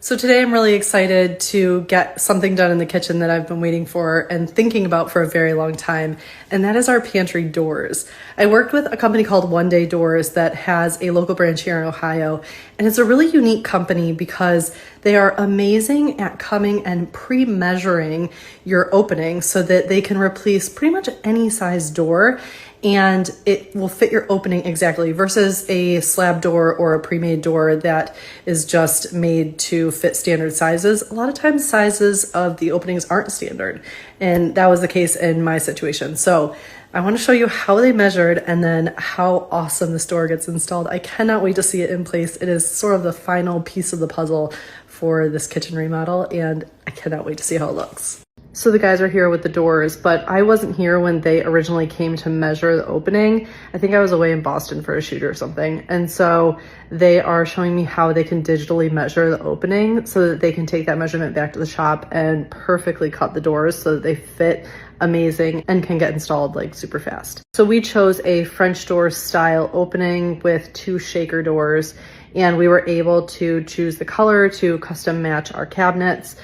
So today I'm really excited to get something done in the kitchen that I've been waiting for and thinking about for a very long time, and that is our pantry doors. I worked with a company called One Day Doors that has a local branch here in Ohio, and it's a really unique company because they are amazing at coming and pre-measuring your opening so that they can replace pretty much any size door and it will fit your opening exactly versus a slab door or a pre-made door that is just made to fit standard sizes. A lot of times sizes of the openings aren't standard, and that was the case in my situation. So I want to show you how they measured and then how awesome this door gets installed. I cannot wait to see it in place. It is sort of the final piece of the puzzle for this kitchen remodel, and I cannot wait to see how it looks. So the guys are here with the doors, but I wasn't here when they originally came to measure the opening. I think I was away in Boston for a shoot or something. And so they are showing me how they can digitally measure the opening so that they can take that measurement back to the shop and perfectly cut the doors so that they fit amazing and can get installed like super fast. So we chose a French door style opening with 2 shaker doors, and we were able to choose the color to custom match our cabinets.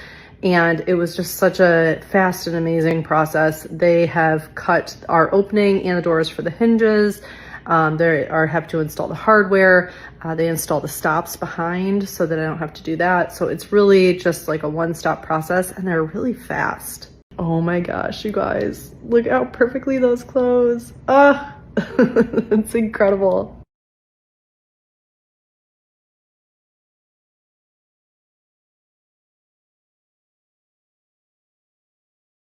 And it was just such a fast and amazing process. They have cut our opening and the doors for the hinges. They have to install the hardware. They install the stops behind so that I don't have to do that. So it's really just like a one-stop process, and they're really fast. Oh my gosh, you guys, look how perfectly those close. Ah, it's incredible.